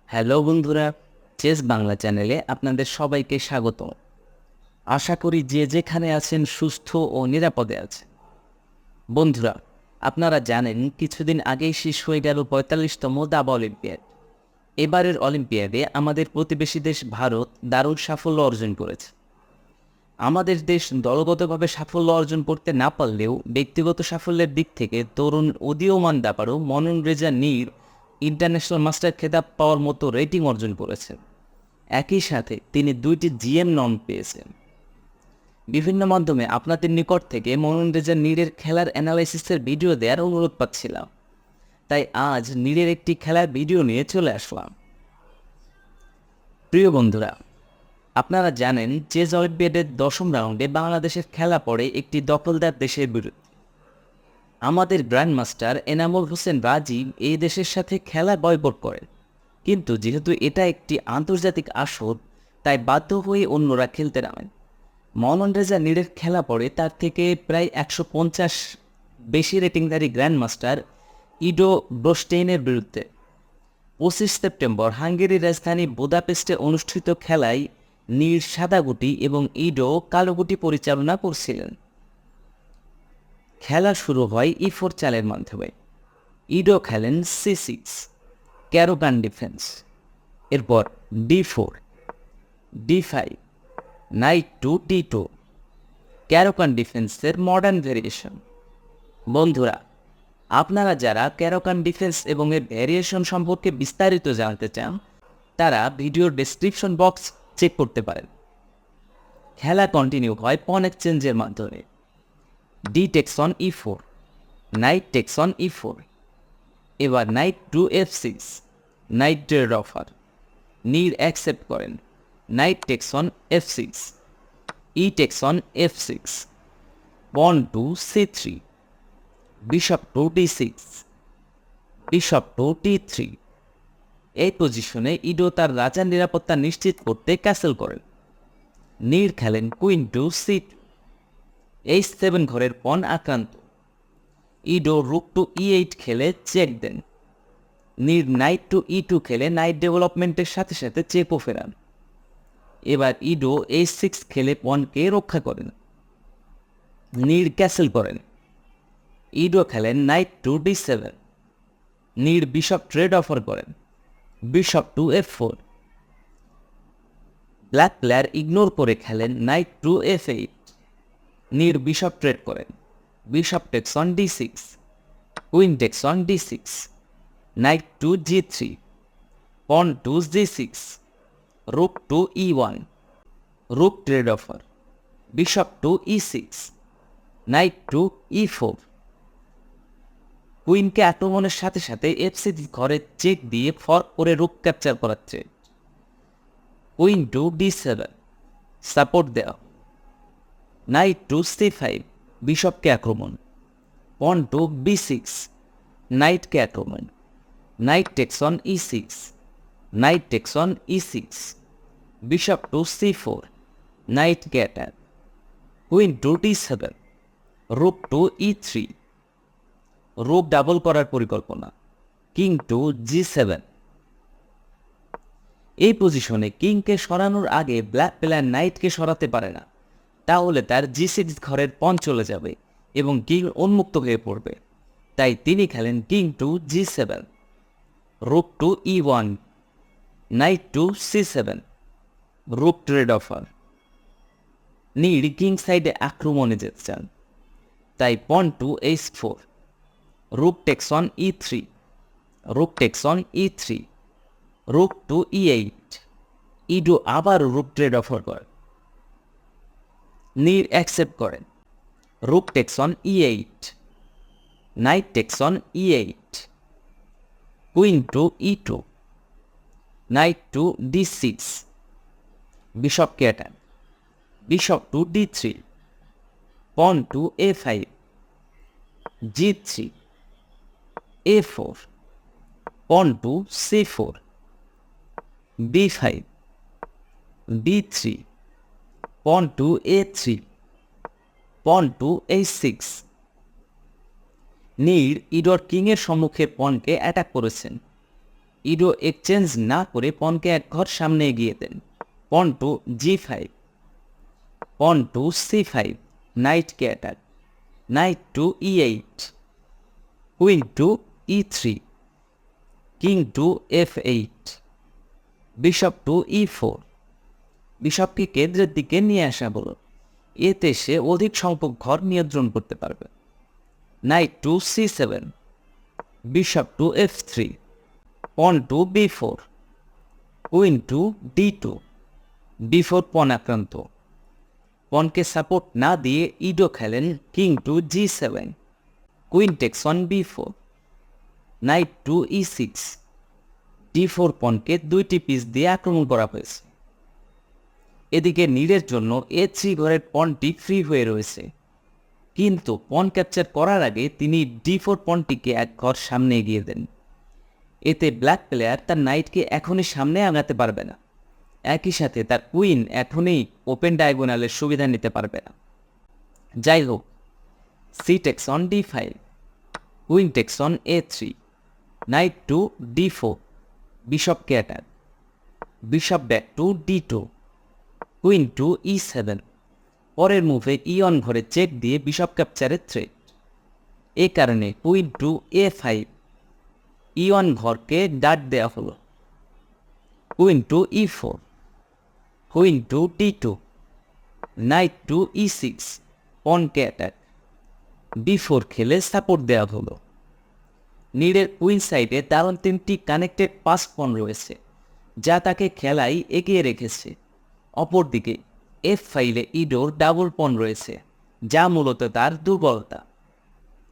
Hello বন্ধুরা, chess Bangla চ্যানেলে আপনাদের সবাইকে স্বাগত। আশা করি যে যেখানে আছেন সুস্থ ও নিরাপদে আছেন। বন্ধুরা, আপনারা জানেন কিছুদিন আগেই শেষ হয়ে গেল ৪৫তম দাবা অলিম্পিয়াড। এবারের অলিম্পিয়াডে আমাদের প্রতিবেশী দেশ ভারত দারুণ সাফল্য অর্জন করেছে। আমাদের দেশ দলগতভাবে সাফল্য অর্জন করতে না পারলেও ব্যক্তিগত সাফল্যের দিক থেকে তরুণ উদীয়মান দাবাড়ু মনন রেজা নীর ইন্টারন্যাশনাল মাস্টার খেতাব পাওয়ার মতো রেটিং অর্জন করেছেন। একই সাথে তিনি 2টি জিএম নম পেয়েছেন। বিভিন্ন মাধ্যমে আপনাদের নিকট থেকে মনন রেজা নীরের খেলার অ্যানালাইসিসের ভিডিও দেওয়ার অনুরোধ পাচ্ছিলাম, তাই আজ নীরের একটি খেলার ভিডিও নিয়ে চলে আসলাম। প্রিয় বন্ধুরা, আপনারা জানেন চেস অলিম্পিয়াডের 10ম রাউন্ডে বাংলাদেশের খেলা পড়ে একটি দখলদার দেশের বিরুদ্ধে। আমাদের গ্র্যান্ডমাস্টার এনামুল হোসেন রাজীব এই দেশের সাথে খেলা বয়কট করেন, কিন্তু যেহেতু এটা একটি আন্তর্জাতিক আসর তাই বাধ্য হয়ে অন্যরা খেলতে নামেন। মনন রেজা নীরের খেলা পড়ে তার থেকে প্রায় 150 বেশি রেটিংধারী গ্র্যান্ডমাস্টার ইডো ব্রোস্টেইনের বিরুদ্ধে। 25 সেপ্টেম্বর হাঙ্গেরির রাজধানী বুদাপেস্টে অনুষ্ঠিত খেলায় নীর সাদা গুটি এবং ইডো কালো গুটি পরিচালনা করছিলেন। খেলা শুরু হয় E4 চালের মাধ্যমে। ইডো খেলেন C6, ক্যারোকান ডিফেন্স। এরপর D4, D5, night two D2, ক্যারোকান ডিফেন্সের মডার্ন ভেরিয়েশন। বন্ধুরা, আপনারা যারা ক্যারোকান ডিফেন্স এবং এর ভ্যারিয়েশন সম্পর্কে বিস্তারিত জানতে চান তারা ভিডিওর ডেসক্রিপশন বক্স চেক করতে পারেন। খেলা কন্টিনিউ হয় পন এক্সচেঞ্জের মাধ্যমে। D takes on E4, knight takes on E4। এবার knight to F6, knight trade offer. Neer accept করেন। Knight takes on F6, E takes on F6, pawn to C3, bishop to D6, bishop to D3। এই পজিশনে ইডো তার রাজার নিরাপত্তা নিশ্চিত করতে castle করেন। নীর খেলেন কুইন টু C2, H7 ঘরের পণ আক্রান্ত। ইডো রুক টু E8 খেলে চেক দেন। নীর নাইট টু E2 খেলে নাইট ডেভেলপমেন্টের সাথে সাথে চেকও ফেরান। এবার ইডো H6 খেলে পণকে রক্ষা করেন। নীর ক্যাসেল করেন। ইডো খেলেন knight to D7। Neer bishop trade offer করেন। Bishop to F4। Black player ignore করে খেলেন knight to F8। Neer bishop trade করেন। Bishop takes on D6, queen takes on D6, knight to G3, pawn to G6, rook to E1, rook trade offer. Bishop to E6, knight to E4। কুইনকে আক্রমণের সাথে সাথে F6 ঘরে check দিয়ে fork করে rook capture করাচ্ছে। Queen to D7, support দেওয়া। Knight to C5, বিশপকে আক্রমণ। পন টু B6, নাইটকে আক্রমণ। Knight takes on E6, knight takes on E6, bishop to C4, নাইটকে attack. Queen to D7, rook to E3, rook double করার পরিকল্পনা। King to G7। এই পজিশনে কিংকে সরানোর আগে ব্ল্যাক প্লেয়ার নাইটকে সরাতে পারে না, তাহলে তার G6 ঘরের পণ চলে যাবে এবং কিং উন্মুক্ত হয়ে পড়বে। তাই তিনি খেলেন king to G7, rook to E1, knight to C7, rook trade offer. Nir king সাইডে আক্রমণে যেতে চান, তাই pawn to H4, rook takes on E3, rook takes on E3, rook to E8। Ido আবার রুক ট্রেড অফার করে। Nir accept করেন। Rook takes on E8, knight takes on E8, queen to E2, knight to D6, বিশপকে attack. Bishop to D3, pawn two A5, G3, A4, পন two C4, B5, B3, পন two A3, পন two H6। নীর ইডোর কিংয়ের সম্মুখে পণকে attack করেছেন। ইডো exchange না করে পনকে এক ঘর সামনে এগিয়ে দেন। পন to G5, pawn to C5, নাইটকে attack, knight to E8, queen to E3, king to F8, bishop to E4। বিশপকে কেন্দ্রের দিকে নিয়ে আসা বলো, এতে সে অধিক সংখ্যক ঘর নিয়ন্ত্রণ করতে পারবে। Night to C7, bishop to F3, পন two B4, queen to D2, D4 পন আক্রান্ত। পনকে সাপোর্ট না দিয়ে ইডো খেলেন king to G7, queen takes on B4, knight to E6, D4 পনকে দুইটি পিস দিয়ে আক্রমণ করা হয়েছে। এদিকে নীলের জন্য A3 ঘরের পনটি ফ্রি হয়ে রয়েছে, কিন্তু পন ক্যাপচার করার আগে তিনি D4 পনটিকে এক ঘর সামনে এগিয়ে দেন। এতে ব্ল্যাক প্লেয়ার তার নাইটকে এখনই সামনে আগাতে পারবে না, একই সাথে তার কুইন এখনই ওপেন ডায়াগোনালের সুবিধা নিতে পারবে না। যাই হোক, C takes on D5, queen takes on A3, knight to D4, বিশপকে attack, bishop back to D2, queen to E7। পরের মুভে E1 ঘরে চেক দিয়ে বিশপ ক্যাপচারের থ্রেট। এ কারণে কুইন টু A5, E1 ঘরকে ডাট দেওয়া হলো। Queen to E4, queen to D2, knight to E6, পনকে অ্যাটাক, B4 খেলে সাপোর্ট দেওয়া হলো। নীলের কুইন সাইডে দারুণ 3টি কানেক্টেড পাস পন রয়েছে, যা তাকে খেলায় এগিয়ে রেখেছে। অপরদিকে F5 ইডোর ডাবল পন রয়েছে, যা মূলত তার দুর্বলতা।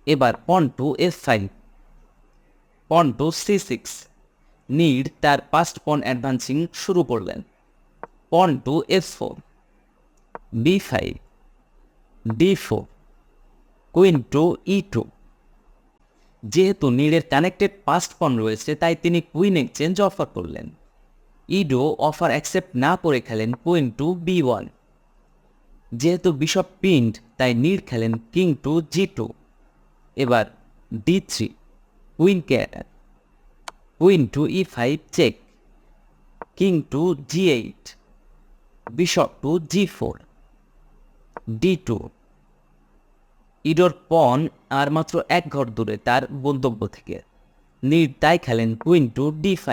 এবার পন টু F5, পন টু C6, নীল তার পাস্ট পন অ্যাডভান্সিং শুরু করলেন। পন two F4, B5, D4, queen to E2। যেহেতু নীলের কানেক্টেড পাস্ট পন রয়েছে, তাই তিনি কুইন এক্সচেঞ্জ অফার করলেন। ইডো অফার অ্যাকসেপ্ট না করে খেলেন কুইন টু B1। যেহেতু বিশপ পিন্ড, তাই নীল খেলেন কিং টু G2। এবার D3, কুইনকে attack, queen to E5 check, king to G8, bishop to G4, D2। ইডোর পন আর মাত্র এক ঘর দূরে তার গন্তব্য থেকে। নীল তাই খেলেন কুইন টু D5।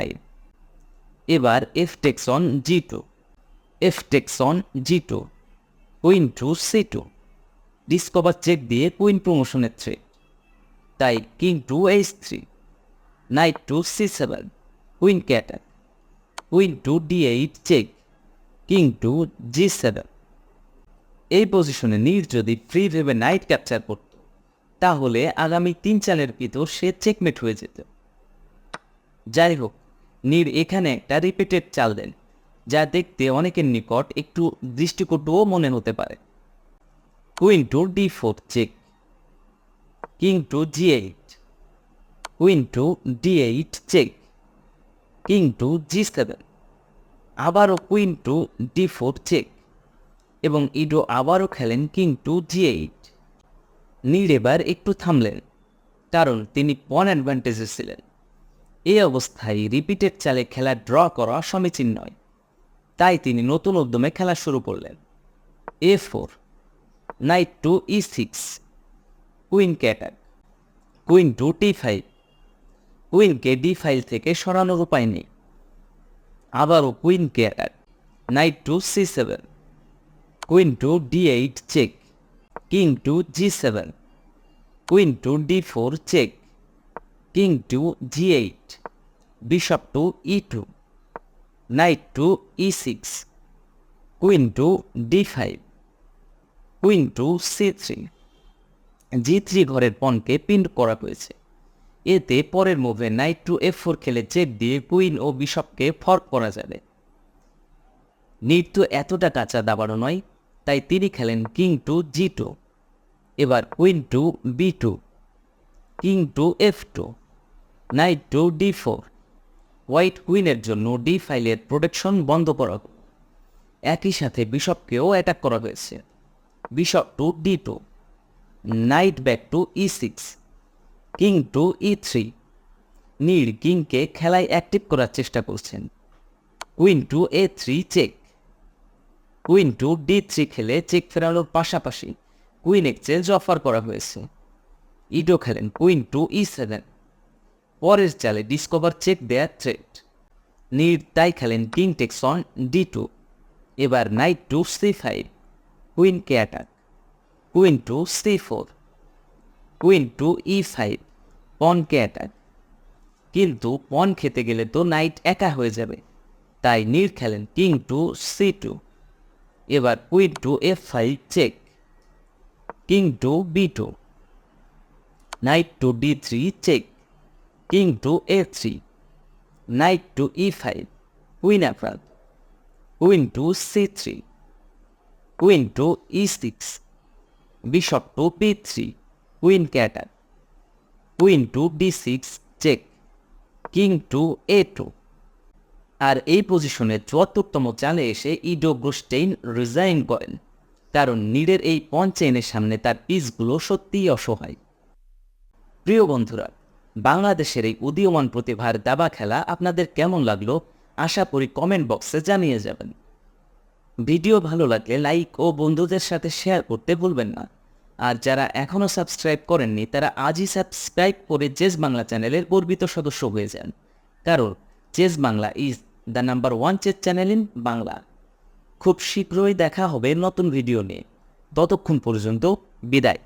এবার F takes on G2, F takes on G2, queen to C2, discover check দিয়ে কুইন প্রমোশনের থ্রেট। তাই king to H3, knight to C7, কুইনকে attack, queen to D8 check, king to G7। এই পজিশনে নীল যদি free ভেবে নাইট ক্যাপচার করত, তাহলে আগামী 3 চালের ভিতর সে চেকমেট হয়ে যেত। যাই হোক, নীল এখানে একটা রিপিটেড চাল দেন, যা দেখতে অনেকের নিকট একটু দৃষ্টিকটুও মনে হতে পারে। Queen to D4 check, king to G8, queen to D8 check, king to G7, আবারও কুইন টু D4 চেক, এবং ইডো আবারও খেলেন কিং টু G8। নীল এবার একটু থামলেন, কারণ তিনি পন অ্যাডভান্টেজে ছিলেন। এই অবস্থায় রিপিটেড চালে খেলা ড্র করা সমীচীন নয়, তাই তিনি নতুন উদ্যমে খেলা শুরু করলেন। A4, নাইট টু E6, কুইনকে অ্যাটাক, কুইন টু D5, কুইনকে D5 থেকে সরানোর উপায় নেই। আবারও কুইনকে attack, knight to C7, queen to D8 check, king to G7, queen to D4 check, king to G8, bishop to E2, knight to E6, queen to D5, queen to C3। G3 ঘরের পনকে pin করা হয়েছে। এতে পরের মুভে night two F4 খেলে check দিয়ে queen ও বিশপকে fork করা যাবে। নীল তো এতটা কাঁচা দাবানো নয়, তাই তিনি খেলেন কিং টু G2। এবার queen to B2, king to F2, knight to D4। White কুইনের জন্য D5 এর প্রোটেকশন বন্ধ করা হোক। একই সাথে বিশপকেও অ্যাটাক করা হয়েছে। Bishop to D2, knight back to E6, king to E3, নীর কিংকে খেলায় অ্যাক্টিভ করার চেষ্টা করছেন। Queen to A3 check. Queen to D3 খেলে চেক ফেরানোর পাশাপাশি কুইন এক্সচেঞ্জ অফার করা হয়েছে। ইডো খেলেন কুইন টু E7। পরের চালে ডিসকভার চেক দেয়ার থ্রেট। নীর তাই খেলেন কিং টেক্স অন D2। এবার নাইট টু C5, কুইনকে attack. Queen to C4, queen to E5, পনকে অ্যাটাক। কিন্তু পন খেতে গেলে তো নাইট একা হয়ে যাবে, তাই নীর খেলেন কিং টু C2। এবার queen to F5 check, king to B2, knight to D3 check, king to A3, knight to E5, queen offer, queen to C3, queen to E6, bishop to B3, কুইনকে attack. Queen to D6 check, king to A2। আর এই পজিশনে ৭৪তম চালে এসে ইডো ব্রুস্টেইন resign করেন, কারণ নীরের এই পন চেইনের সামনে তার পিসগুলো সত্যিই অসহায়। প্রিয় বন্ধুরা, বাংলাদেশের এই উদীয়মান প্রতিভার দাবা খেলা আপনাদের কেমন লাগলো আশা করি কমেন্ট বক্সে জানিয়ে যাবেন। ভিডিও ভালো লাগলে লাইক ও বন্ধুদের সাথে শেয়ার করতে ভুলবেন না। আর যারা এখনও সাবস্ক্রাইব করেননি তারা আজই সাবস্ক্রাইব করে চেস বাংলা চ্যানেলের গর্বিত সদস্য হয়ে যান, কারণ chess Bangla is the number 1 chess channel in Bangla. খুব শীঘ্রই দেখা হবে নতুন ভিডিও নিয়ে, ততক্ষণ পর্যন্ত বিদায়।